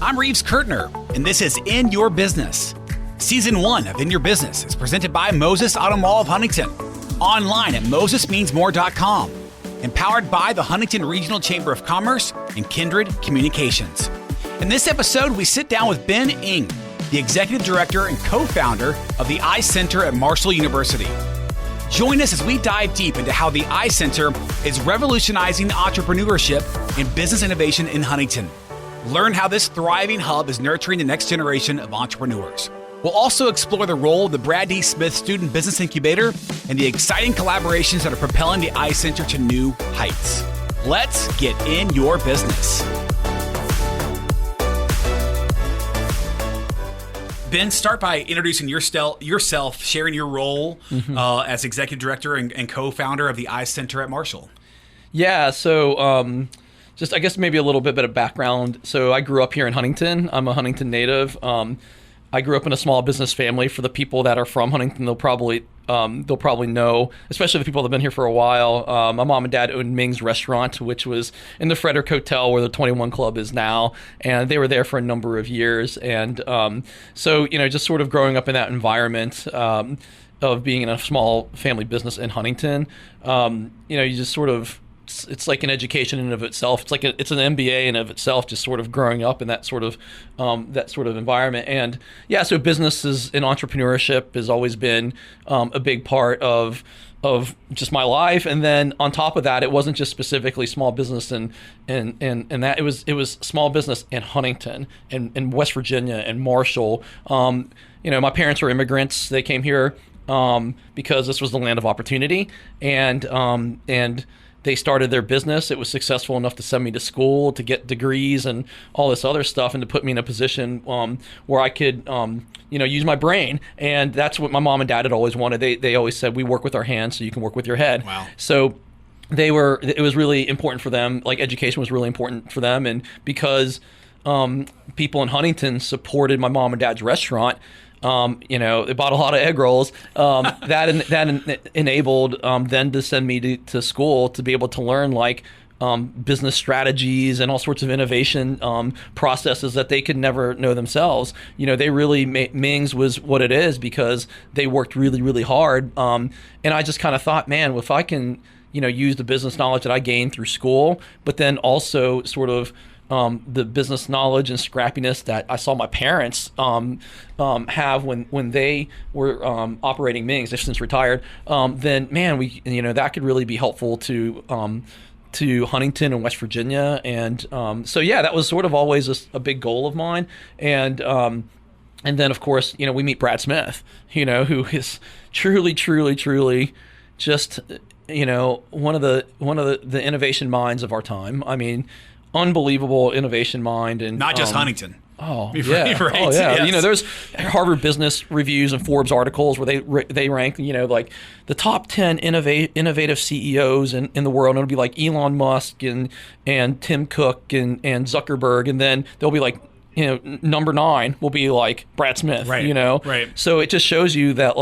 I'm Reeves Kurtner, and this is In Your Business. Season 1 of In Your Business is presented by Moses Auto Mall of Huntington, online at mosesmeansmore.com, and powered by the Huntington Regional Chamber of Commerce and Kindred Communications. In this episode, we sit down with Ben Eng, the Executive Director and co-founder of the iCenter at Marshall University. Join us as we dive deep into how the iCenter is revolutionizing entrepreneurship and business innovation in Huntington. Learn how this thriving hub is nurturing the next generation of entrepreneurs. We'll also explore the role of the Brad D. Smith Student Business Incubator and the exciting collaborations that are propelling the iCenter to new heights. Let's get in your business. Ben, start by introducing yourself, sharing your role as Executive Director and co-founder of the iCenter at Marshall. Yeah, so just I guess maybe a little bit of background. So I grew up here in Huntington. I'm a Huntington native. I grew up in a small business family. For the people that are from Huntington, they'll probably know, especially the people that have been here for a while. My mom and dad owned Ming's Restaurant, which was in the Frederick Hotel where the 21 Club is now, and they were there for a number of years. And so just sort of growing up in that environment of being in a small family business in Huntington, you just sort of. It's like an education in and of itself. It's an MBA in and of itself, just sort of growing up in that sort of environment. And yeah, so businesses and entrepreneurship has always been a big part of just my life. And then on top of that, it wasn't just specifically small business and that it was small business in Huntington and West Virginia and Marshall. My parents were immigrants. They came here because this was the land of opportunity, and they started their business. It was successful enough to send me to school, to get degrees and all this other stuff, and to put me in a position where I could, use my brain. And that's what my mom and dad had always wanted. They always said, we work with our hands so you can work with your head. Wow. So it was really important for them. Like, education was really important for them. And because people in Huntington supported my mom and dad's restaurant, they bought a lot of egg rolls. That enabled them to send me to school to be able to learn business strategies and all sorts of innovation processes that they could never know themselves. They really Ming's was what it is because they worked really, really hard. And I just kind of thought, man, if I can, use the business knowledge that I gained through school, but then also sort of the business knowledge and scrappiness that I saw my parents have when they were operating Ming's, they've since retired, then man, that could really be helpful to Huntington and West Virginia. And so yeah, that was sort of always a big goal of mine. And then of course, we meet Brad Smith, who is truly, truly, truly just one of the innovation minds of our time. I mean, unbelievable innovation mind. And not just Huntington. Oh, yeah. Right. Oh, yeah. Yes. There's Harvard Business Reviews and Forbes articles where they rank, the top 10 innovative CEOs in the world. And it'll be like Elon Musk and Tim Cook and Zuckerberg. And then they'll be like, number 9 will be like Brad Smith, right. Right. So it just shows you that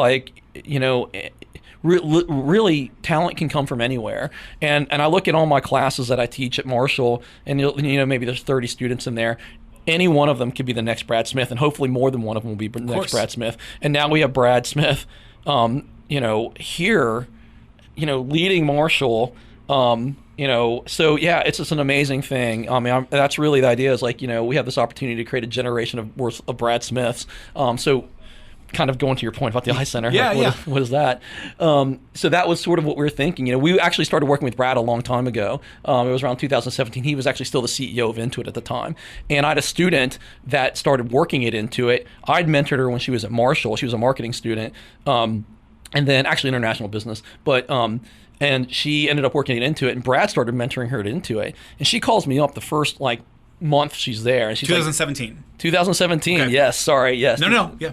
really talent can come from anywhere. And I look at all my classes that I teach at Marshall, and maybe there's 30 students in there. Any one of them could be the next Brad Smith, and hopefully more than one of them will be the next Brad Smith. And now we have Brad Smith, here, leading Marshall. So yeah, it's just an amazing thing. I mean, that's really the idea. Is we have this opportunity to create a generation of Brad Smiths. So kind of going to your point about the iCenter. What is that? So that was sort of what we were thinking. We actually started working with Brad a long time ago. It was around 2017. He was actually still the CEO of Intuit at the time. And I had a student that started working at Intuit. I'd mentored her when she was at Marshall. She was a marketing student, and then actually international business. But and she ended up working at Intuit, and Brad started mentoring her at Intuit. And she calls me up the first month she's there. And she's 2017. 2017. Okay. Yes. Sorry. Yes. No. Yeah.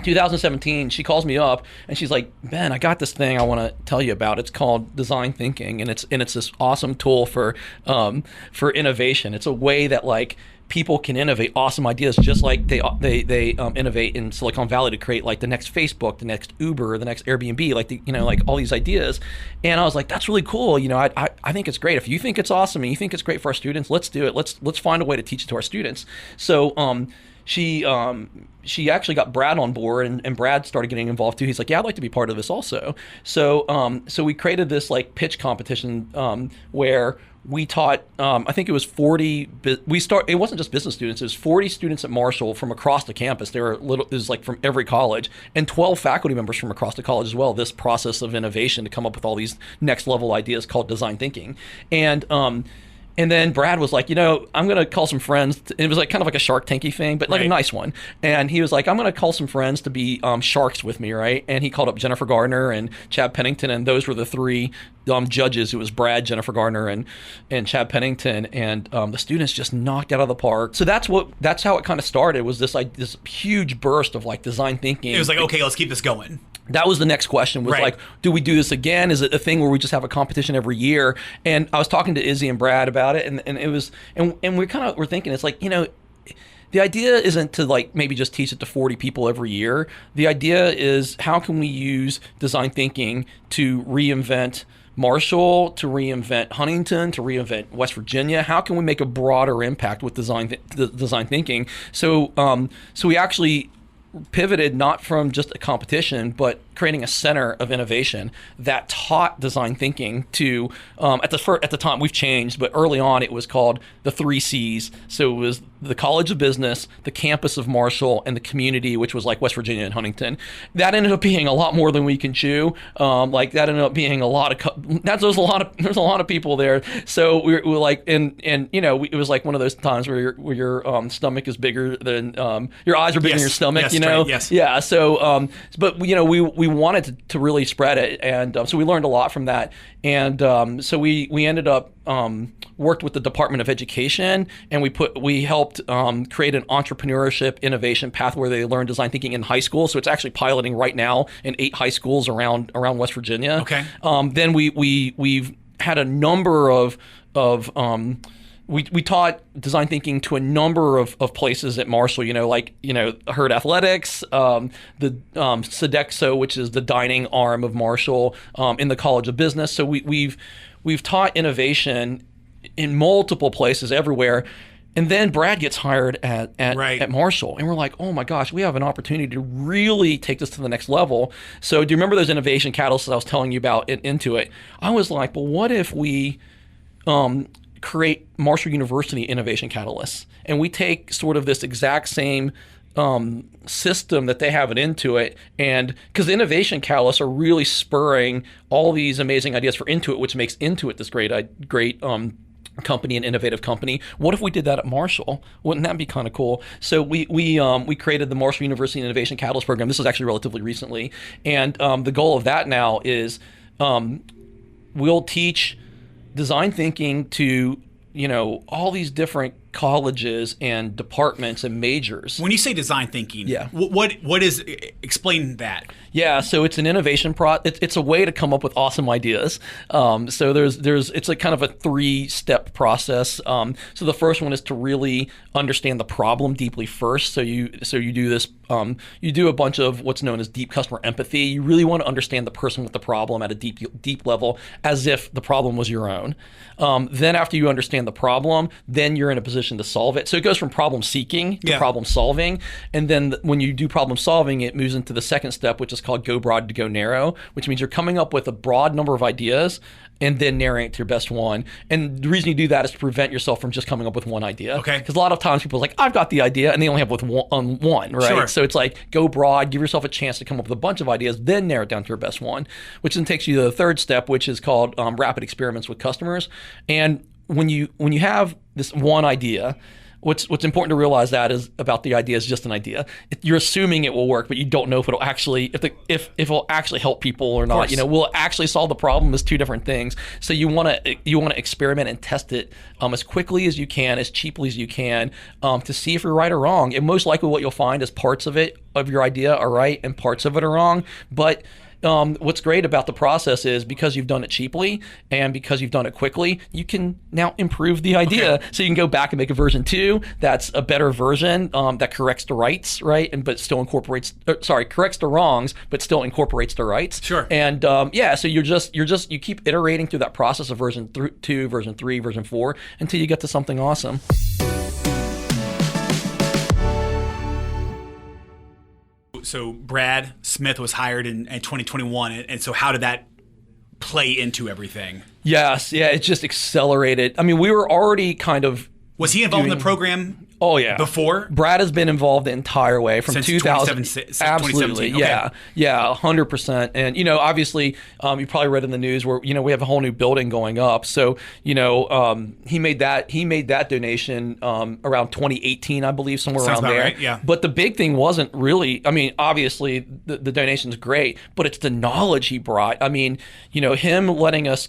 2017, she calls me up and she's like, Ben, I got this thing I want to tell you about. It's called design thinking, and it's this awesome tool for innovation. It's a way that like people can innovate awesome ideas, just like they innovate in Silicon Valley to create like the next Facebook, the next Uber, the next Airbnb, like like all these ideas. And I was like, that's really cool. I think it's great. If you think it's awesome and you think it's great for our students, let's do it. Let's find a way to teach it to our students. So she actually got Brad on board, and Brad started getting involved too. He's like, yeah, I'd like to be part of this also. So we created this like pitch competition where we taught, I think it was 40. It wasn't just business students. It was 40 students at Marshall from across the campus. It was like from every college, and 12 faculty members from across the college as well. This process of innovation to come up with all these next level ideas called design thinking, and then Brad was like, I'm going to call some friends. It was like kind of like a Shark Tanky thing, but like a nice one. And he was like, I'm going to call some friends to be sharks with me, right? And he called up Jennifer Gardner and Chad Pennington, and those were the three judges. It was Brad, Jennifer Gardner, and Chad Pennington, and the students just knocked out of the park. So that's how it kind of started. Was this huge burst of like design thinking. It was like, okay, let's keep this going. That was the next question, was like, do we do this again? Is it a thing where we just have a competition every year? And I was talking to Izzy and Brad about it, and it was, and we're thinking, it's like, the idea isn't to like maybe just teach it to 40 people every year. The idea is, how can we use design thinking to reinvent Marshall, to reinvent Huntington, to reinvent West Virginia? How can we make a broader impact with design thinking? So we actually pivoted not from just a competition, but creating a center of innovation that taught design thinking to, at the time, we've changed, but early on it was called the 3 C's. So it was the College of Business, the campus of Marshall, and the community, which was like West Virginia and Huntington. That ended up being a lot more than we can chew. That ended up being a lot of, there's a lot of people there. So we were like, and it was like one of those times where your stomach is bigger than, your eyes are bigger than your stomach, Yes. Yeah. So, but we wanted to really spread it, and so we learned a lot from that, and so we ended up worked with the Department of Education, and we helped create an entrepreneurship innovation path where they learn design thinking in high school. So it's actually piloting right now in 8 high schools around West Virginia. Okay. Then we've had a number of we taught design thinking to a number of places at Marshall, Herd Athletics, the Sodexo, which is the dining arm of Marshall, in the College of Business. So we've taught innovation in multiple places everywhere. And then Brad gets hired at Marshall, and we're like, oh my gosh, we have an opportunity to really take this to the next level. So do you remember those innovation catalysts I was telling you about into it? I was like, well, what if we create Marshall University Innovation Catalysts, and we take sort of this exact same system that they have it into it, and because the innovation catalysts are really spurring all these amazing ideas for Intuit, which makes Intuit this great company and innovative company. What if we did that at Marshall? Wouldn't that be kind of cool? So we created the Marshall University Innovation Catalyst program. This was actually relatively recently, and the goal of that now is we'll teach design thinking to all these different colleges and departments and majors. When you say design thinking, yeah, what is, explain that? Yeah, so it's an innovation it's a way to come up with awesome ideas. So it's like kind of a 3-step process. So the first one is to really understand the problem deeply first. So you do this. You do a bunch of what's known as deep customer empathy. You really want to understand the person with the problem at a deep level, as if the problem was your own. Then after you understand the problem, then you're in a position to solve it. So it goes from problem seeking to problem solving. And then when you do problem solving, it moves into the second step, which is called go broad to go narrow, which means you're coming up with a broad number of ideas and then narrowing it to your best one. And the reason you do that is to prevent yourself from just coming up with one idea. Okay. Because a lot of times people are like, I've got the idea, and they only have one, right? Sure. So it's like, go broad, give yourself a chance to come up with a bunch of ideas, then narrow it down to your best one, which then takes you to the third step, which is called rapid experiments with customers. And when you have this one idea, what's important to realize that is about the idea is just an idea. You're assuming it will work, but you don't know if it'll actually if it'll actually help people or not. Will it actually solve the problem is two different things. So you want to experiment and test it as quickly as you can, as cheaply as you can, to see if you're right or wrong. And most likely what you'll find is parts of your idea are right and parts of it are wrong. But what's great about the process is because you've done it cheaply and because you've done it quickly, you can now improve the idea. Okay. So you can go back and make a version 2 that's a better version that corrects the rights, right? But still corrects the wrongs, but still incorporates the rights. Sure. And so you keep iterating through that process of version 2, version 3, version 4 until you get to something awesome. So Brad Smith was hired in 2021, and so how did that play into everything? Yes, yeah, it just accelerated. I mean, we were already kind of... Was he involved in the program? Oh yeah. Before? Brad has been involved the entire way from since 2017. Absolutely. Okay. Yeah, 100%. And obviously, you probably read in the news where we have a whole new building going up. So he made that donation around 2018, I believe, somewhere Sounds around about there. Right, yeah. But the big thing wasn't really. I mean, obviously the donation's great, but it's the knowledge he brought. I mean, him letting us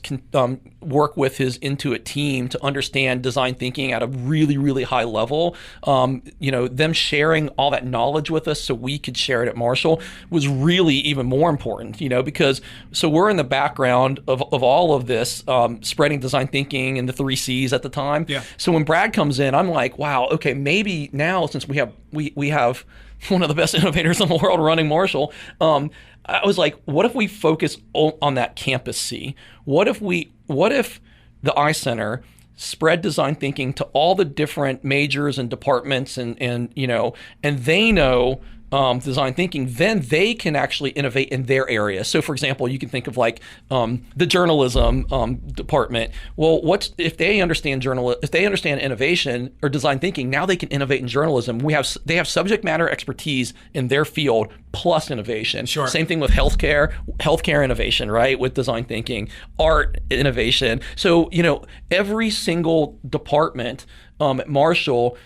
work with his Intuit team to understand design thinking at a really, really high level. Them sharing all that knowledge with us so we could share it at Marshall was really even more important, because so we're in the background of all of this, spreading design thinking and the 3 C's at the time. Yeah. So when Brad comes in, I'm like, wow, okay, maybe now since we have one of the best innovators in the world running Marshall, I was like, what if we focus on that campus C? What if the iCenter spread design thinking to all the different majors and departments and they know design thinking, then they can actually innovate in their area. So for example, you can think of like the journalism department. Well, if they understand innovation or design thinking, now they can innovate in journalism. They have subject matter expertise in their field plus innovation. Sure. Same thing with healthcare innovation, right? With design thinking, art innovation. So, every single department at Marshall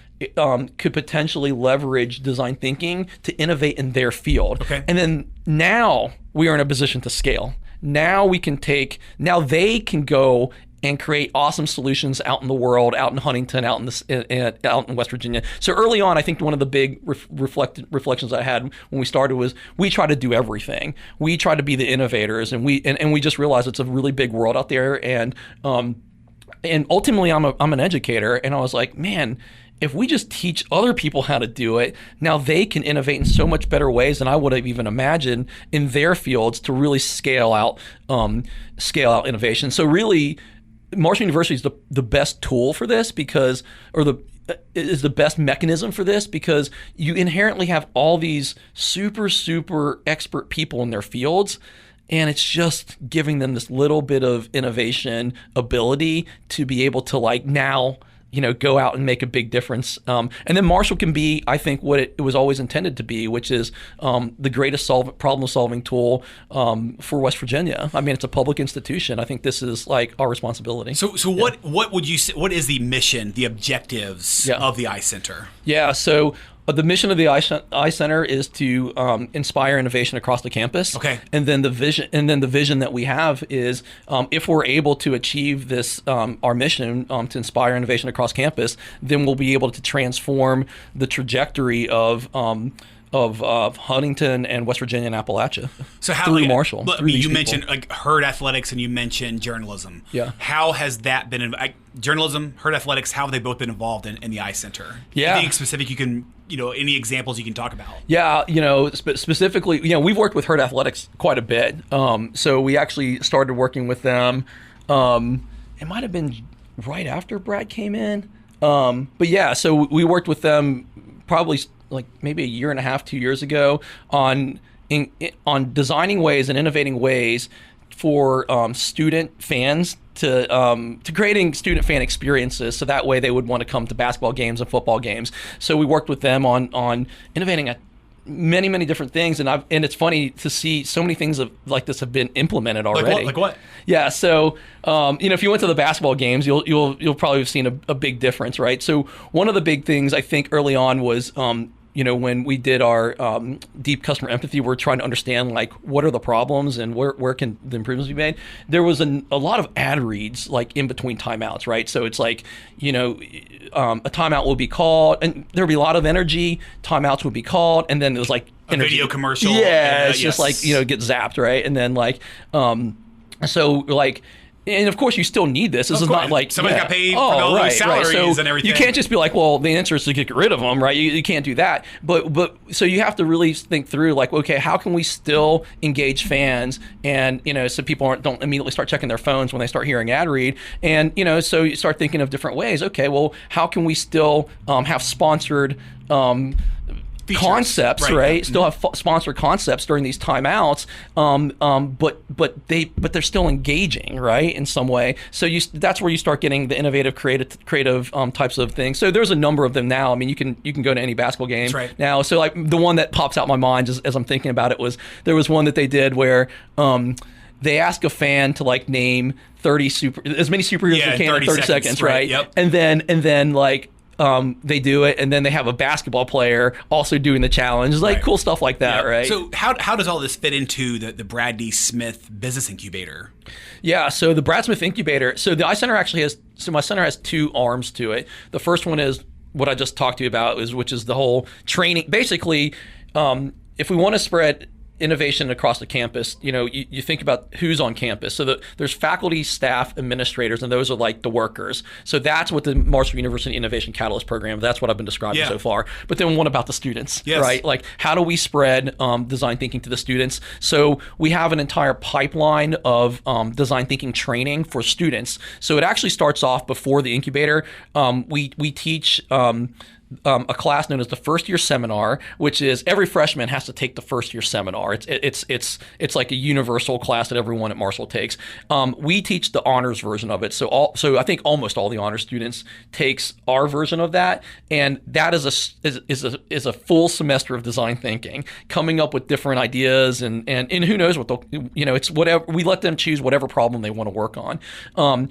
could potentially leverage design thinking to innovate in their field. Okay. And then now we are in a position to scale. Now they can go and create awesome solutions out in the world, out in Huntington, out in West Virginia. So early on, I think one of the big reflections I had when we started was we try to do everything. We try to be the innovators, and we just realized it's a really big world out there. And ultimately, I'm an educator, and I was like, man, if we just teach other people how to do it, now they can innovate in so much better ways than I would have even imagined in their fields to really scale out innovation. So really, Marshall University is the best tool for this is the best mechanism for this because you inherently have all these super, super expert people in their fields. And it's just giving them this little bit of innovation ability to be able to now go out and make a big difference. And then Marshall can be, I think, what it was always intended to be, which is the greatest problem-solving tool for West Virginia. I mean, it's a public institution. I think this is our responsibility. So what would you say? What is the mission, the objectives of the iCenter? Yeah. So the mission of the iCenter is to inspire innovation across the campus. Okay. And then the vision that we have is if we're able to achieve this, our mission to inspire innovation across campus, then we'll be able to transform the trajectory of Huntington and West Virginia and Appalachia through Marshall. You mentioned herd athletics and you mentioned journalism. Yeah. How has that been? Journalism, herd athletics, how have they both been involved in the iCenter? Yeah. Anything specific you can, any examples you can talk about? Yeah, specifically, we've worked with herd athletics quite a bit. So we actually started working with them. It might have been right after Brad came in. But yeah, so we worked with them probably maybe a year and a half, 2 years ago on designing ways and innovating ways for student fans to creating student fan experiences, so that way they would want to come to basketball games and football games. So we worked with them on innovating many different things, and it's funny to see so many things like this have been implemented already. Like what? Yeah, so if you went to the basketball games, you'll probably have seen a big difference, right? So one of the big things I think early on was when we did our deep customer empathy, we're trying to understand like what are the problems and where can the improvements be made. There was a lot of ad reads like in between timeouts, right? So it's like a timeout will be called, and there'll be a lot of energy. Timeouts would be called, and then it was like a video commercial. Yeah, it's just like get zapped, right? And then like so like. And of course, you still need this. This is not like somebody got paid for all those salaries and everything. You can't just be like, well, the answer is to get rid of them, right? You can't do that. But so you have to really think through, like, okay, how can we still engage fans, and so people don't immediately start checking their phones when they start hearing ad read, and so you start thinking of different ways. Okay, well, how can we still have sponsored features, concepts, right? Still have sponsored concepts during these timeouts, but they're still engaging, right, in some way. So that's where you start getting the innovative, creative types of things. So there's a number of them now. I mean, you can go to any basketball game now. So like the one that pops out in my mind as I'm thinking about it was there was one that they did where they ask a fan to like name as many superheroes as they can in 30 seconds, right? Yep. And then like. They do it, and then they have a basketball player also doing the challenge. It's like cool stuff like that, right? So how does all this fit into the Brad D. Smith Business Incubator? Yeah, so the Brad Smith Incubator, so the iCenter actually my center has two arms to it. The first one is what I just talked to you about, which is the whole training. Basically, if we want to spread innovation across the campus, you think about who's on campus. So there's faculty, staff, administrators, and those are like the workers. So that's what the Marshall University Innovation Catalyst Program, that's what I've been describing so far. But then what about the students, right? Like how do we spread design thinking to the students? So we have an entire pipeline of design thinking training for students. So it actually starts off before the incubator. We teach a class known as the first year seminar, which is every freshman has to take the first year seminar. It's like a universal class that everyone at Marshall takes. We teach the honors version of it. So I think almost all the honors students takes our version of that, and that is a full semester of design thinking, coming up with different ideas and who knows what they'll, it's whatever, we let them choose whatever problem they want to work on.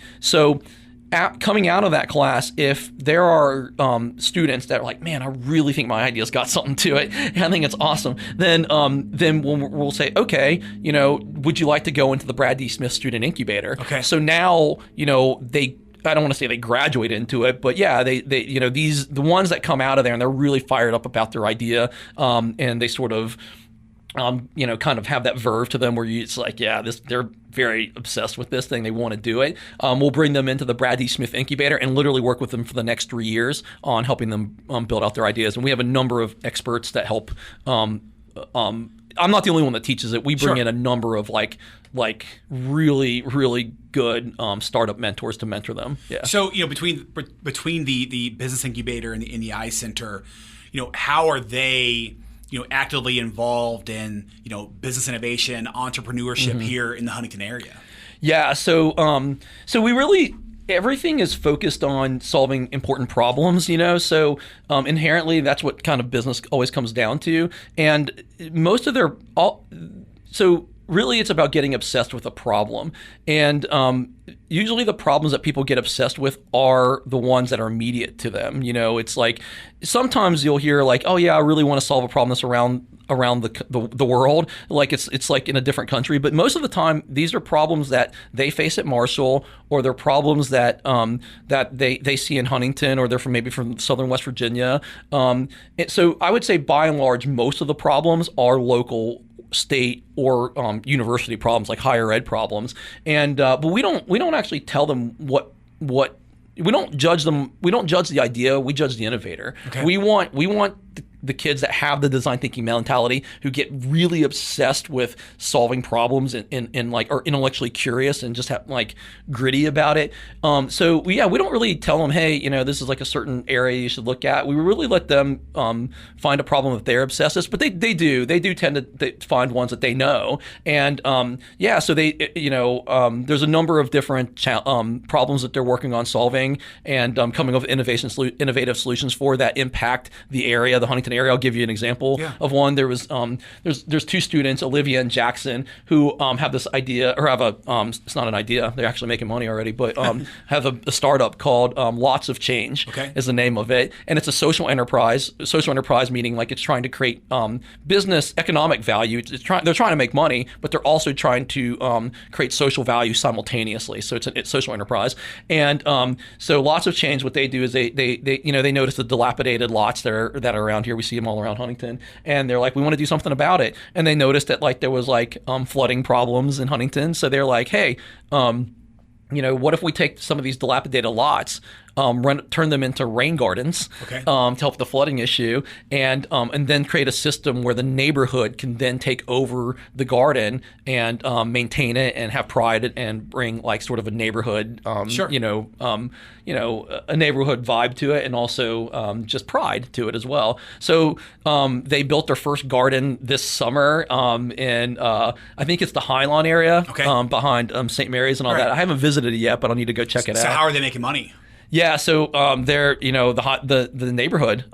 Coming out of that class, if there are students that are like, man, I really think my idea's got something to it, and I think it's awesome, then we'll say, okay, would you like to go into the Brad D. Smith Student Incubator? Okay. So now, I don't want to say they graduate into it, but yeah, they the ones that come out of there and they're really fired up about their idea, and they sort of kind of have that verve to them where it's like, yeah, they're very obsessed with this thing. They want to do it. We'll bring them into the Brad D. Smith Incubator and literally work with them for the next 3 years on helping them build out their ideas. And we have a number of experts that help. I'm not the only one that teaches it. We bring in a number of like really, really good startup mentors to mentor them. Yeah. So between the Business Incubator and the iCenter, how are they actively involved in, business innovation, entrepreneurship here in the Huntington area? Yeah. So we really, everything is focused on solving important problems, so inherently that's what kind of business always comes down to. And most of so really it's about getting obsessed with a problem. And usually the problems that people get obsessed with are the ones that are immediate to them. It's like sometimes you'll hear like, oh yeah, I really want to solve a problem that's around the world, like it's like in a different country. But most of the time, these are problems that they face at Marshall, or they're problems that they see in Huntington, or they're maybe from Southern West Virginia. So I would say by and large, most of the problems are local, state, or university problems, like higher ed problems. And but we don't actually tell them what we don't judge them. We don't judge the idea. We judge the innovator. Okay. We want the kids that have the design thinking mentality, who get really obsessed with solving problems and like are intellectually curious and just have like gritty about it. So we don't really tell them, hey, this is like a certain area you should look at. We really let them find a problem that they're obsessed with, but they do tend to find ones that they know. And so they there's a number of different problems that they're working on solving and coming up with innovative solutions for that impact the area, the Huntington Huntington area. I'll give you an example of one. There was there's two students, Olivia and Jackson, who have this idea, or have a it's not an idea, they're actually making money already, but have a startup called Lots of Change is the name of it, and it's a social enterprise. Social enterprise meaning like it's trying to create business economic value. They're trying to make money, but they're also trying to create social value simultaneously. So it's social enterprise, and so Lots of Change. What they do is they notice the dilapidated lots that are around here. We see them all around Huntington, and they're like, we want to do something about it. And they noticed that like there was like flooding problems in Huntington, so they're like, hey, what if we take some of these dilapidated lots, turn them into rain gardens to help the flooding issue, and then create a system where the neighborhood can then take over the garden and maintain it and have pride and bring like sort of a neighborhood, a neighborhood vibe to it, and also just pride to it as well. So they built their first garden this summer in I think it's the Highline area behind St. Mary's and all that. I haven't visited it yet, but I'll need to go check it out. So how are they making money? Yeah, so they're the neighborhood.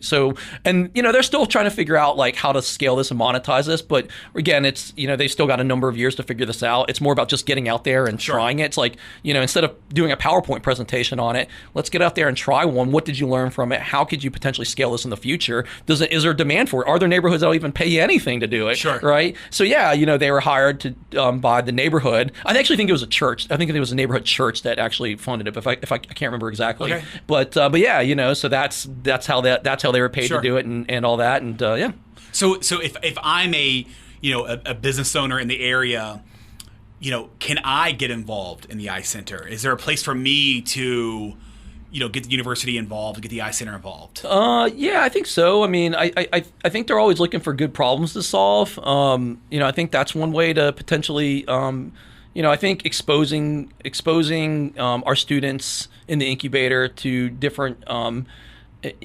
So they're still trying to figure out like how to scale this and monetize this. But again, it's they've still got a number of years to figure this out. It's more about just getting out there and trying it. It's like instead of doing a PowerPoint presentation on it, let's get out there and try one. What did you learn from it? How could you potentially scale this in the future? Is there demand for it? Are there neighborhoods that'll even pay you anything to do it? Right. So they were hired to by the neighborhood. I actually think it was a church. I think it was a neighborhood church that actually funded it. But if I can't remember exactly, but yeah, so that's how they were paid to do it and all that, and yeah. So if I'm a business owner in the area, can I get involved in the iCenter? Is there a place for me to get the university involved, get the iCenter involved? Yeah, I think so. I mean, I think they're always looking for good problems to solve. I think that's one way to potentially I think exposing our students in the incubator to different,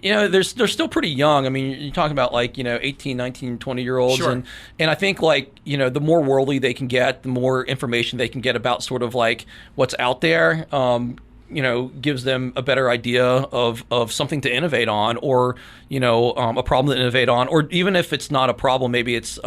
they're still pretty young. I mean, you're talking about like, 18, 19, 20-year-olds. And I think like, the more worldly they can get, the more information they can get about sort of like what's out there, gives them a better idea of something to innovate on, or, a problem to innovate on, or even if it's not a problem, maybe it's,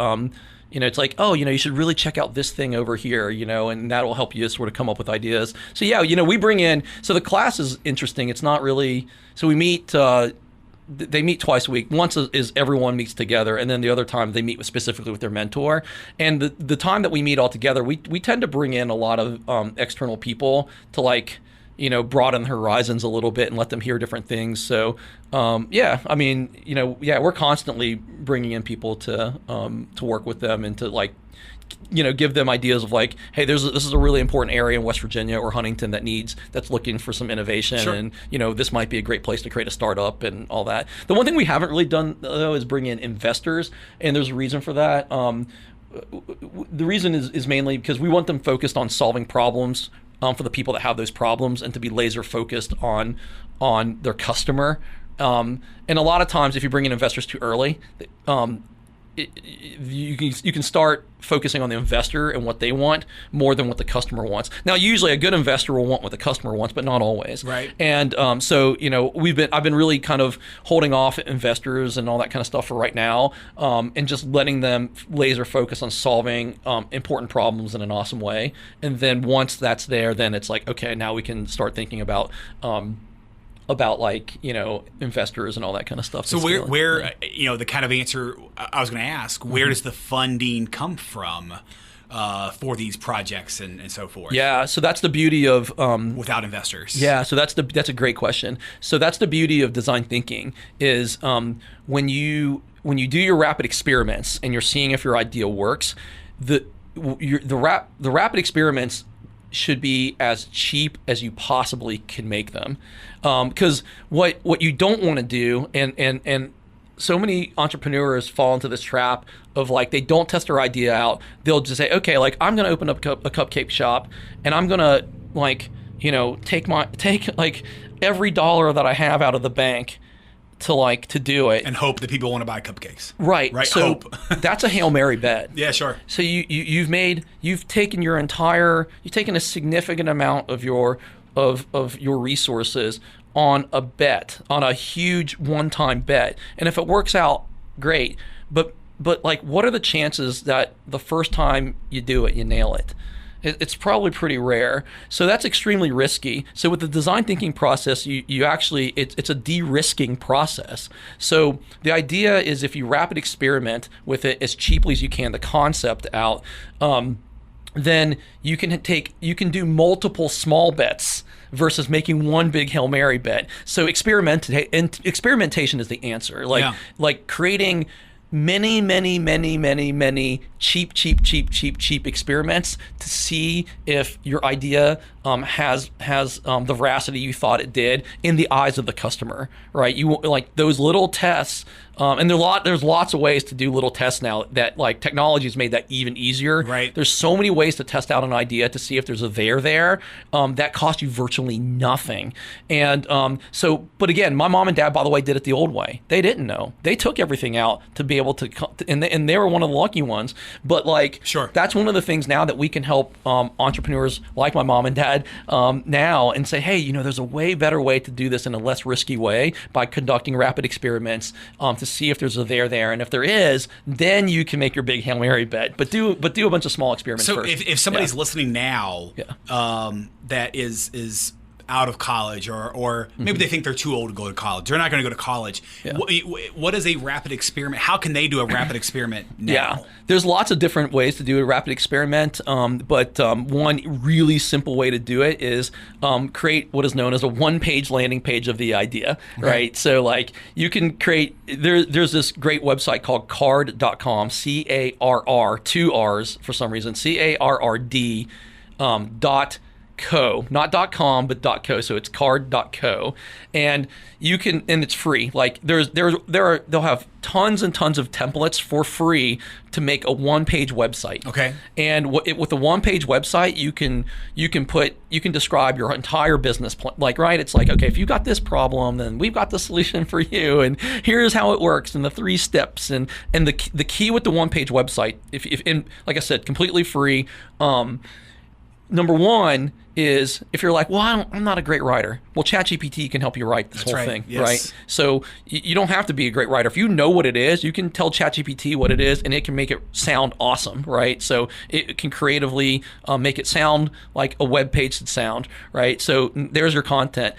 it's like, you should really check out this thing over here, and that'll help you sort of come up with ideas. So yeah, we bring in, so the class is interesting. It's not really, so we meet, they meet twice a week. Once is everyone meets together, and then the other time they meet specifically with their mentor. And the time that we meet all together, we tend to bring in a lot of external people to like, broaden the horizons a little bit and let them hear different things. So, we're constantly bringing in people to work with them and to like, give them ideas of like, hey, this is a really important area in West Virginia or Huntington that's looking for some innovation, and this might be a great place to create a startup and all that. The one thing we haven't really done though is bring in investors, and there's a reason for that. The reason is mainly because we want them focused on solving problems for the people that have those problems, and to be laser focused on their customer. And a lot of times, if you bring in investors too early, you can start focusing on the investor and what they want more than what the customer wants. Now, usually a good investor will want what the customer wants, but not always. Right. And so I've been really kind of holding off investors and all that kind of stuff for right now, and just letting them laser focus on solving important problems in an awesome way. And then once that's there, then it's like, okay, now we can start thinking about like, investors and all that kind of stuff. So where the kind of answer I was going to ask, where does the funding come from for these projects and so forth? Yeah, so that's the beauty of without investors. Yeah, so that's a great question. So that's the beauty of design thinking is when you do your rapid experiments and you're seeing if your idea works, the rapid experiments should be as cheap as you possibly can make them, because what you don't want to do, and so many entrepreneurs fall into this trap of like, they don't test their idea out. They'll just say, okay, like I'm going to open up a cupcake shop, and I'm going to like take like every dollar that I have out of the bank to do it, and hope that people want to buy cupcakes. Right. So hope. That's a Hail Mary bet. Yeah, sure. So you've taken a significant amount of your resources on a bet, on a huge one-time bet. And if it works out, great. But like, what are the chances that the first time you do it, you nail it? It's probably pretty rare. So that's extremely risky. So with the design thinking process, you actually, it's a de-risking process. So the idea is, if you rapid experiment with it as cheaply as you can, the concept out, then you can do multiple small bets versus making one big Hail Mary bet. So experimentation is the answer. Like creating many cheap experiments to see if your idea has the veracity you thought it did in the eyes of the customer, right? You like those little tests, and there's lots of ways to do little tests now that, like, technology has made that even easier. Right. There's so many ways to test out an idea to see if there's a there that cost you virtually nothing. And but again, my mom and dad, by the way, did it the old way. They didn't know. They took everything out to be able to, and they were one of the lucky ones. But like, sure, that's one of the things now that we can help entrepreneurs like my mom and dad now, and say, hey, there's a way better way to do this in a less risky way by conducting rapid experiments to see if there's a there, and if there is, then you can make your big Hail Mary bet. But do a bunch of small experiments first. So if somebody's listening now, that is out of college, or maybe they think they're too old to go to college, they're not going to go to college. Yeah. What is a rapid experiment? How can they do a rapid experiment now? Yeah, there's lots of different ways to do a rapid experiment, but one really simple way to do it is create what is known as a one-page landing page of the idea, right? So like, you can create, there's this great website called carrd.com, C-A-R-R, 2 R's for some reason, C-A-R-R-D .co, not .com, but .co. So it's carrd.co, and you can, and it's free. Like they'll have tons and tons of templates for free to make a one-page website. Okay. And with a one-page website, you can describe your entire business plan. Like, right? It's like, okay, if you got this problem, then we've got the solution for you, and here's how it works, and the 3 steps, and the key with the one-page website, if like I said, completely free. Number one is, if you're like, well, I'm not a great writer. Well, ChatGPT can help you write this whole thing, yes. right? So you don't have to be a great writer. If you know what it is, you can tell ChatGPT what it is, and it can make it sound awesome, right? So it can creatively make it sound like a web page should sound, right? So there's your content.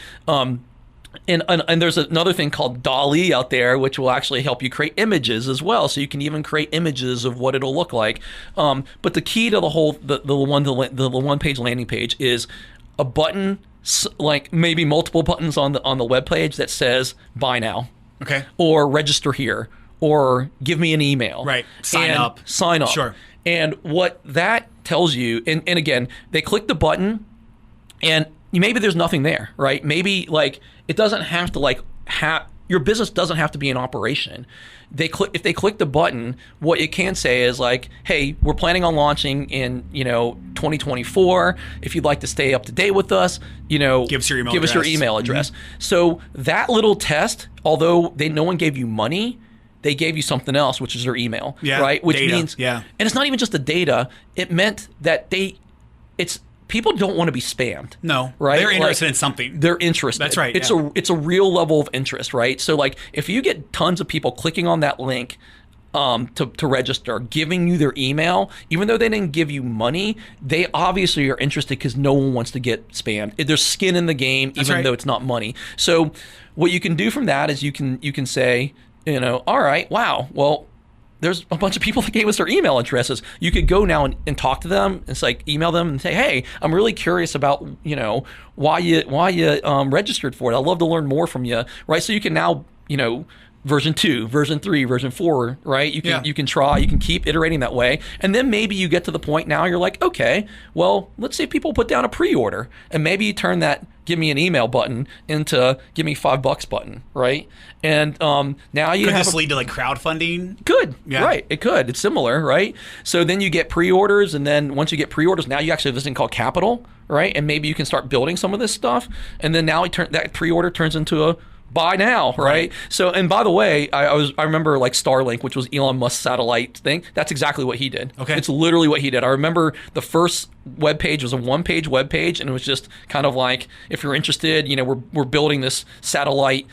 And there's another thing called DALL-E out there, which will actually help you create images as well. So you can even create images of what it'll look like. But the key to the one-page landing page is a button, like maybe multiple buttons on the web page that says "Buy now," okay, or "Register here," or "Give me an email." Right. Sign up. Sure. And what that tells you, and again, they click the button, and maybe there's nothing there, right? Maybe like it doesn't have to your business doesn't have to be in operation. If they click the button, what it can say is like, hey, we're planning on launching in 2024. If you'd like to stay up to date with us, give us your email address. Mm-hmm. So that little test, although no one gave you money, they gave you something else, which is their email, right? Which data. means, and it's not even just the data. It meant that people don't want to be spammed. No, right? They're interested in something. They're interested. That's right. It's a real level of interest, right? So like, if you get tons of people clicking on that link to register, giving you their email, even though they didn't give you money, they obviously are interested because no one wants to get spammed. There's skin in the game, even though it's not money. So what you can do from that is you can say, all right, wow, well, there's a bunch of people that gave us their email addresses. You could go now and talk to them. It's like, email them and say, hey, I'm really curious about, why you registered for it. I'd love to learn more from you, right? So you can now, version 2, version 3, version 4, right? You can try, you can keep iterating that way. And then maybe you get to the point now you're like, okay, well, let's see if people put down a pre-order. And maybe you turn that give me an email button into give me $5 button, right? And now you could this lead to like crowdfunding? Could, right? It could. It's similar, right? So then you get pre-orders, and then once you get pre-orders, now you actually have this thing called capital, right? And maybe you can start building some of this stuff, and then now that pre-order turns into a buy now, right? So, and by the way, I remember like Starlink, which was Elon Musk's satellite thing. That's exactly what he did. Okay. It's literally what he did. I remember the first web page was a one-page web page, and it was just kind of like, if you're interested, we're building this satellite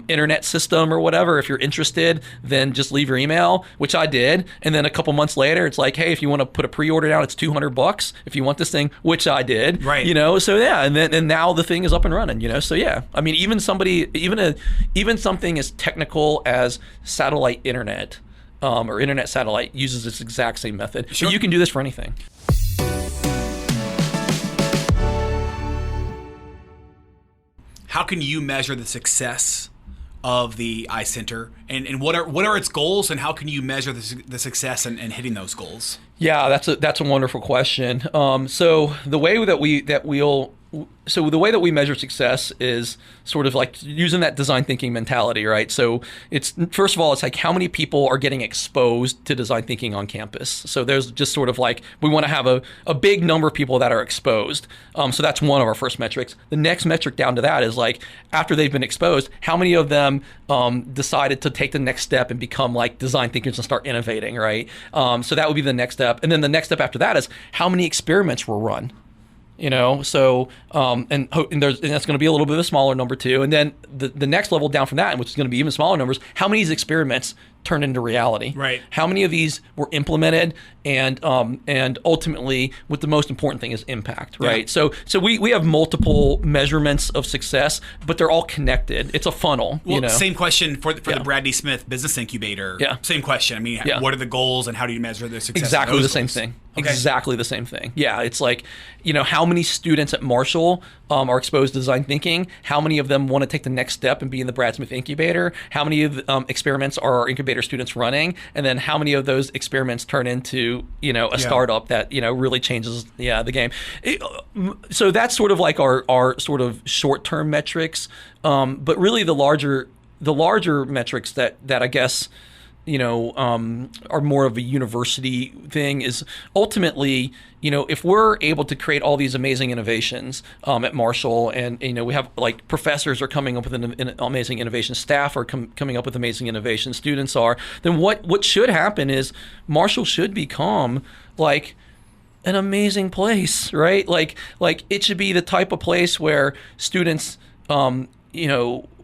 internet system or whatever. If you're interested, then just leave your email, which I did. And then a couple months later, it's like, hey, if you want to put a pre-order down, it's $200 if you want this thing, which I did. Right. So yeah, and now the thing is up and running. So yeah, I mean, even something as technical as satellite internet or internet satellite uses this exact same method. Sure. So you can do this for anything. How can you measure the success of the iCenter, and what are its goals, and how can you measure the success and hitting those goals? Yeah, that's a wonderful question. So the way that we measure success is sort of like using that design thinking mentality, right? So it's, first of all, it's like how many people are getting exposed to design thinking on campus. So there's just sort of like, we want to have a big number of people that are exposed. So that's one of our first metrics. The next metric down to that is like, after they've been exposed, how many of them decided to take the next step and become like design thinkers and start innovating, right? So that would be the next step. And then the next step after that is how many experiments were run. So and that's going to be a little bit of a smaller number too. And then the next level down from that, which is going to be even smaller numbers, how many of these experiments turned into reality? Right. How many of these were implemented, and ultimately, what the most important thing is impact, right? Yeah. So we have multiple measurements of success, but they're all connected. It's a funnel. Well, same question for the Brad D. Smith Business Incubator. Yeah. Same question. I mean, what are the goals, and how do you measure the success? Exactly of the those same goals? thing. Okay. Exactly the same thing. Yeah, it's like, how many students at Marshall are exposed to design thinking? How many of them want to take the next step and be in the Brad Smith Incubator? How many of experiments are our incubator students running? And then how many of those experiments turn into, a startup that, really changes the game? So that's sort of like our sort of short-term metrics. But really the larger metrics that I guess, are more of a university thing is ultimately, if we're able to create all these amazing innovations at Marshall, and we have like professors are coming up with an amazing innovation, staff are coming up with amazing innovations, students are, then what should happen is Marshall should become like an amazing place, right? Like it should be the type of place where students,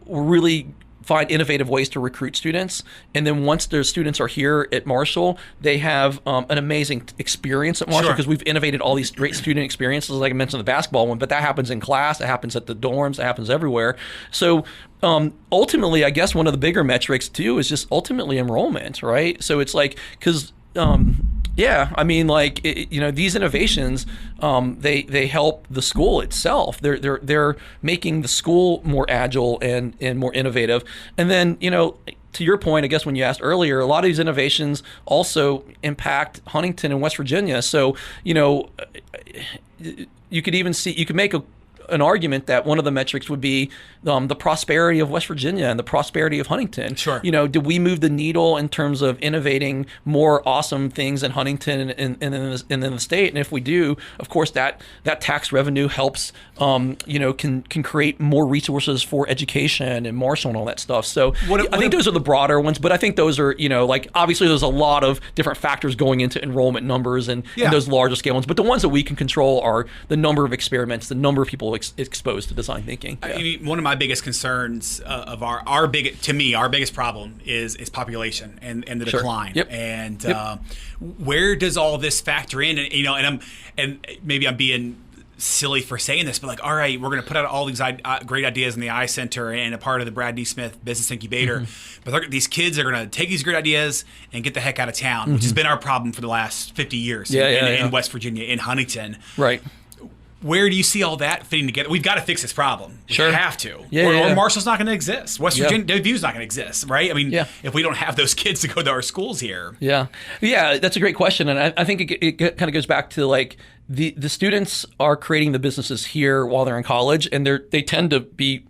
really find innovative ways to recruit students. And then once their students are here at Marshall, they have an amazing experience at Marshall, because we've innovated all these great student experiences, like I mentioned the basketball one, but that happens in class, it happens at the dorms, it happens everywhere. So ultimately, I guess one of the bigger metrics too is just ultimately enrollment, right? So it's like, because I mean, like, these innovations, they help the school itself. They're making the school more agile and more innovative. And then, to your point, I guess when you asked earlier, a lot of these innovations also impact Huntington and West Virginia. So, you could make an argument that one of the metrics would be the prosperity of West Virginia and the prosperity of Huntington. Sure. Did we move the needle in terms of innovating more awesome things in Huntington and in the state? And if we do, of course, that tax revenue helps, can create more resources for education and Marshall and all that stuff. So I think those are the broader ones, but I think those are, like, obviously there's a lot of different factors going into enrollment numbers and those larger scale ones. But the ones that we can control are the number of experiments, the number of people exposed to design thinking. I mean, one of my biggest concerns of our biggest problem is population and the decline. Yep. And where does all this factor in? And maybe I'm being silly for saying this, but like, all right, we're going to put out all these great ideas in the iCenter and a part of the Brad D. Smith Business Incubator. Mm-hmm. But these kids are going to take these great ideas and get the heck out of town, which has been our problem for the last 50 years in West Virginia, in Huntington. Right. Where do you see all that fitting together? We've got to fix this problem. Sure. We have to. Yeah, or Marshall's not going to exist. West Virginia, WVU's not going to exist, right? I mean, if we don't have those kids to go to our schools here. Yeah, that's a great question. And I think it kind of goes back to like the students are creating the businesses here while they're in college, and they tend to be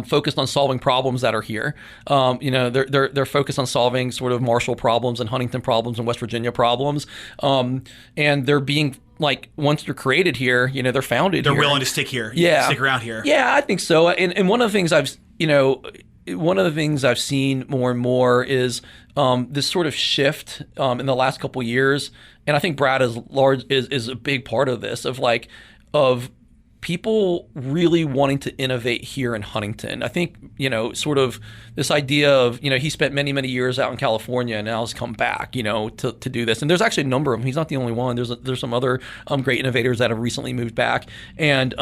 focused on solving problems that are here. They're focused on solving sort of Marshall problems and Huntington problems and West Virginia problems. And they're being like once they're created here, they're founded They're here. willing to stick here. Yeah. Stick around here. Yeah, I think so. And one of the things I've seen more and more is this sort of shift in the last couple of years, and I think Brad is a big part of this of people really wanting to innovate here in Huntington. I think sort of this idea of he spent many years out in California and now has come back to do this. And there's actually a number of them. He's not the only one. There's some other great innovators that have recently moved back, and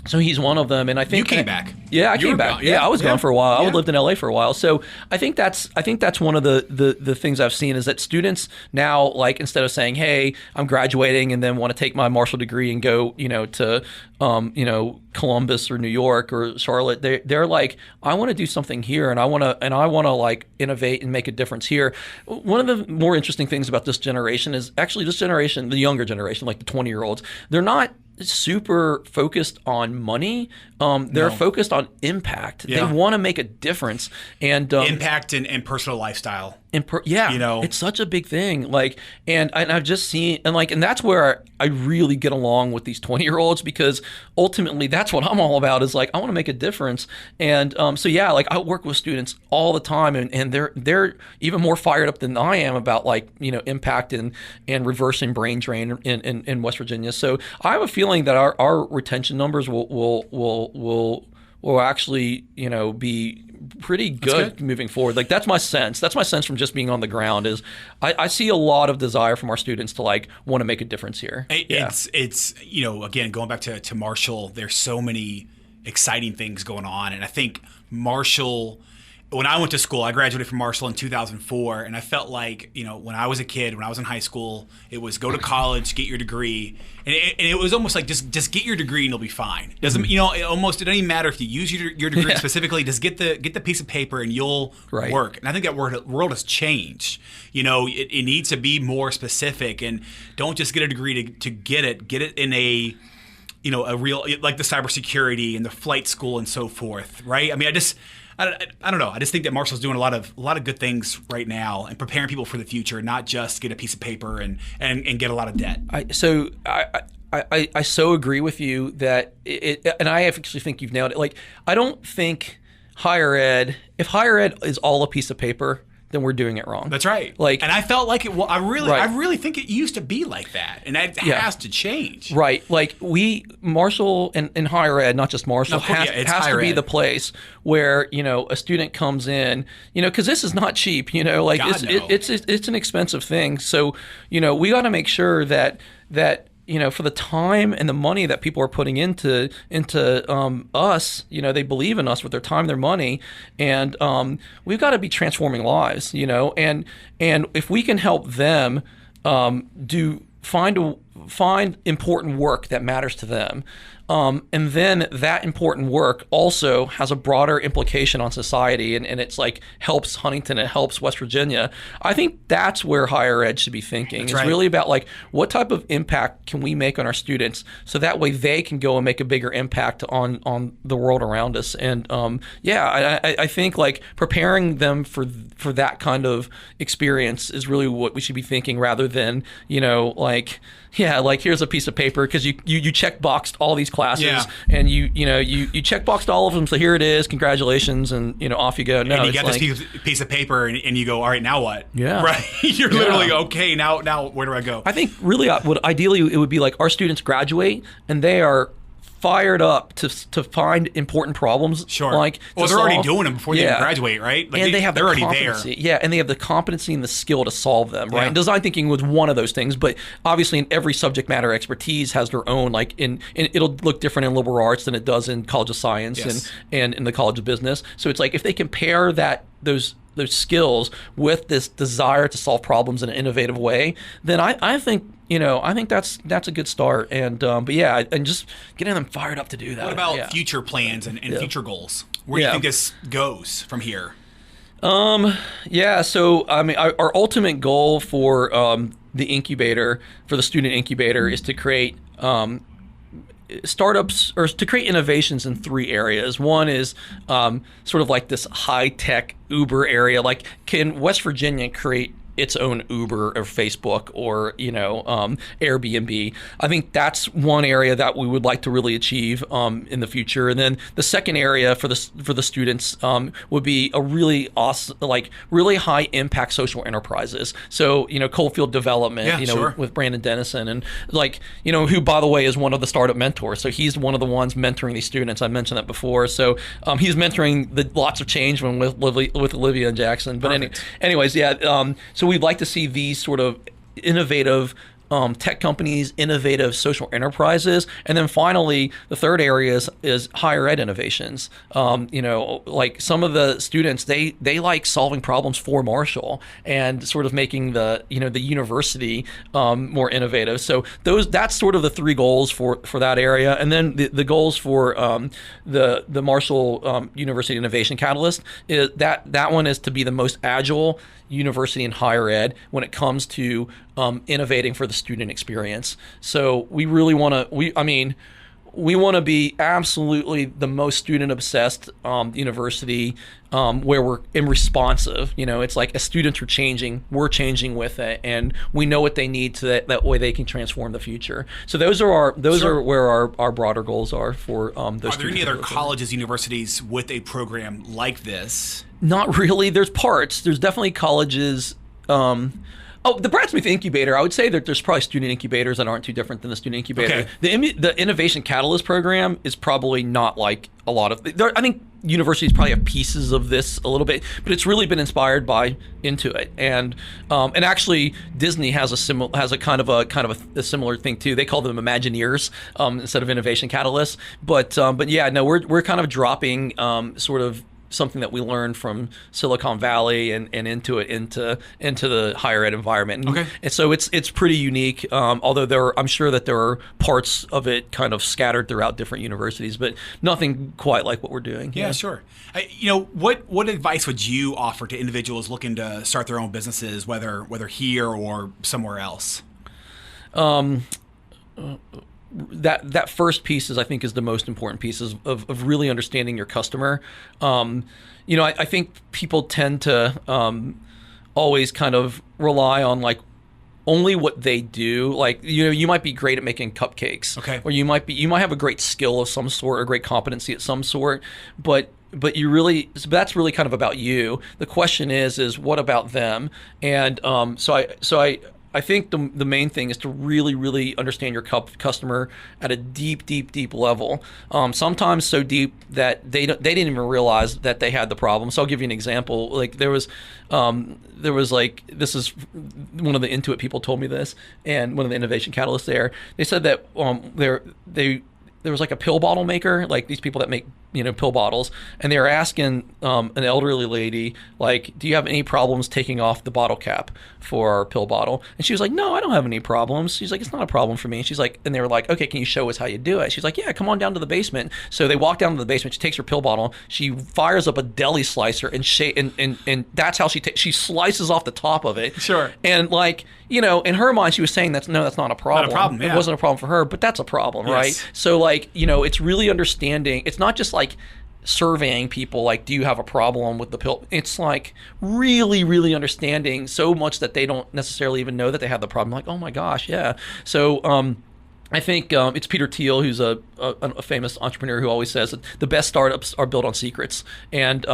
so he's one of them, and I think you came back. Yeah, I came back. I was gone for a while. I lived in LA for a while. So I think that's one of the things I've seen is that students now, like, instead of saying, "Hey, I'm graduating and then want to take my Marshall degree and go, to Columbus or New York or Charlotte," they're like, "I want to do something here, and I want to like innovate and make a difference here." One of the more interesting things about this generation is actually this generation, the younger generation, like the 20-year-olds, they're not super focused on money. They're focused on impact. Yeah. They want to make a difference, and impact and personal lifestyle. It's such a big thing. Like, and I've just seen, and that's where I really get along with these 20-year-olds, because ultimately that's what I'm all about. Is like, I want to make a difference, and like I work with students all the time, and they're even more fired up than I am about impact and reversing brain drain in West Virginia. So I have a feeling that our retention numbers will actually be pretty good moving forward. Like, that's my sense. That's my sense from just being on the ground. Is I see a lot of desire from our students to like want to make a difference here. It's again, going back to Marshall, there's so many exciting things going on, and I think Marshall. When I went to school, I graduated from Marshall in 2004, and I felt like, when I was a kid, when I was in high school, it was go to college, get your degree, and it was almost like just get your degree and you'll be fine. Doesn't it doesn't even matter if you use your degree specifically. Just get the piece of paper and you'll work. And I think that world has changed. It needs to be more specific, and don't just get a degree to get it. Get it in a real, like the cybersecurity and the flight school and so forth, right? I mean, I don't know. I just think that Marshall's doing a lot of good things right now and preparing people for the future, not just get a piece of paper and get a lot of debt. I so agree with you that and I actually think you've nailed it. Like, I don't think if higher ed is all a piece of paper, then we're doing it wrong. That's right. And I felt like it. I really think it used to be like that, and that has to change. Right. Like, Marshall and higher ed, not just Marshall, has to be the place where a student comes in, because this is not cheap. It's an expensive thing. So we got to make sure that for the time and the money that people are putting into us, they believe in us with their time, their money, and we've got to be transforming lives, and if we can help them find important work that matters to them, and then that important work also has a broader implication on society, and it's like helps Huntington, it helps West Virginia. I think that's where higher ed should be thinking. It's really about like, what type of impact can we make on our students, so that way they can go and make a bigger impact on the world around us. And I think like preparing them for that kind of experience is really what we should be thinking, rather than here's a piece of paper because you check boxed all these classes, and you check boxed all of them, so here it is, congratulations, and off you go. No, and you got this piece of paper, and you go, all right, now what? Yeah, right. You're literally okay. Now where do I go? I think really, ideally it would be like our students graduate and they are fired up to find important problems. Sure. They're already doing them before they even graduate, right? Like, and they're already competency. there. Yeah, and they have the competency and the skill to solve them, right? And design thinking was one of those things, but obviously in every subject matter expertise has their own, it'll look different in liberal arts than it does in College of Science and in the College of Business. So it's like, if they can pair those skills with this desire to solve problems in an innovative way, then I think that's a good start. And and just getting them fired up to do that. What about future plans and future goals? Where do you think this goes from here? So I mean, our ultimate goal for the incubator, for the student incubator, is to create startups, or to create innovations in three areas. One is sort of like this high-tech Uber area. Like, can West Virginia create its own Uber or Facebook or Airbnb. I think that's one area that we would like to really achieve in the future. And then the second area for the students would be a really awesome, like really high impact social enterprises. So Coalfield Development, sure. with Brandon Dennison, and who, by the way, is one of the startup mentors. So he's one of the ones mentoring these students. I mentioned that before. So he's mentoring the lots of change with Olivia and Jackson. But anyways, yeah. So we'd like to see these sort of innovative tech companies, innovative social enterprises, and then finally, the third area is higher ed innovations. Like some of the students, they like solving problems for Marshall and sort of making the university more innovative. So that's sort of the three goals for that area, and then the goals for the Marshall University Innovation Catalyst is that one is to be the most agile university in higher ed when it comes to innovating for the student experience. So we really want to, we want to be absolutely the most student obsessed university where we're responsive. It's like as students are changing, we're changing with it, and we know what they need so that way they can transform the future. So those are where our broader goals are for those. Are there any other colleges, universities with a program like this? Not really. There's parts. There's definitely colleges. The Brad Smith Incubator, I would say that there's probably student incubators that aren't too different than the student incubator. Okay. The Innovation Catalyst program is probably not like a lot of. I think universities probably have pieces of this a little bit, but it's really been inspired by Intuit, and actually Disney has a kind of a similar thing too. They call them Imagineers instead of Innovation Catalysts. But yeah, no, we're kind of dropping sort of something that we learned from Silicon Valley and Intuit into the higher ed environment. And so it's pretty unique. Although I'm sure that there are parts of it kind of scattered throughout different universities, but nothing quite like what we're doing. Yeah, sure. What advice would you offer to individuals looking to start their own businesses, whether here or somewhere else? That first piece I think is the most important piece of really understanding your customer. I think people tend to always kind of rely on like only what they do. Like you might be great at making cupcakes, or you might have a great skill of some sort or a great competency at some sort, but that's really kind of about you. The question is what about them? And I think the main thing is to really, really understand your customer at a deep, deep, deep level. Sometimes so deep that they didn't even realize that they had the problem. So I'll give you an example. Like there was like, this is one of the Intuit people told me this, and one of the innovation catalysts there. They said that there was like a pill bottle maker, like these people that make pill bottles, and they were asking an elderly lady, like, do you have any problems taking off the bottle cap for our pill bottle? And she was like, no, I don't have any problems. She's like, it's not a problem for me. And she's like, and they were like, okay, can you show us how you do it? She's like, yeah, come on down to the basement. So they walk down to the basement. She takes her pill bottle. She fires up a deli slicer, and that's how she slices off the top of it. Sure. And like, in her mind, she was saying that's not a problem. Not a problem. Yeah. It wasn't a problem for her, but that's a problem, yes. right? So like, it's really understanding. It's not just like surveying people like, do you have a problem with the pill? It's like really, really understanding so much that they don't necessarily even know that they have the problem. Like, oh my gosh, yeah. So I think it's Peter Thiel, who's a famous entrepreneur, who always says that the best startups are built on secrets. And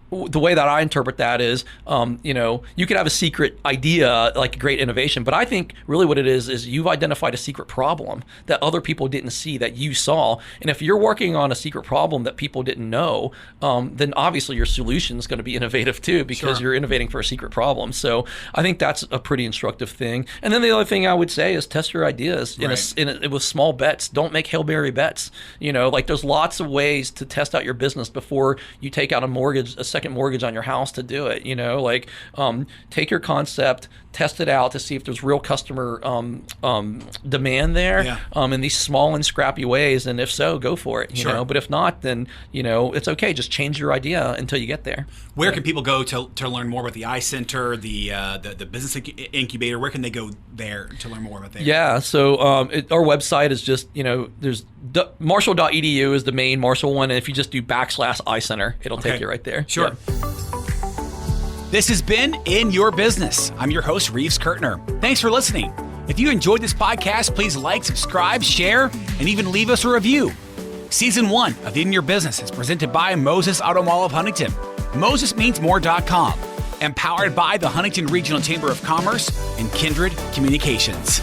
the way that I interpret that is, you could have a secret idea, like a great innovation, but I think really what it is you've identified a secret problem that other people didn't see that you saw. And if you're working on a secret problem that people didn't know, then obviously your solution is going to be innovative too, because you're innovating for a secret problem. So I think that's a pretty instructive thing. And then the other thing I would say is test your ideas with small bets. Don't make Hail Mary bets. Like there's lots of ways to test out your business before you take out a second mortgage on your house to do it. Take your concept, test it out to see if there's real customer demand there in these small and scrappy ways, and if so, go for it. But if not, then it's okay. Just change your idea until you get there. Where can people go to learn more about the iCenter, the Business Incubator? Where can they go there to learn more about that? Yeah, so our website is just there's Marshall.edu is the main Marshall one, and if you just do /iCenter, it'll take you right there. Sure. This has been In Your Business. I'm your host, Reeves Kurtner. Thanks for listening. If you enjoyed this podcast, please like, subscribe, share, and even leave us a review. Season 1 of In Your Business is presented by Moses Auto Mall of Huntington, MosesMeansMore.com, and powered by the Huntington Regional Chamber of Commerce and Kindred Communications.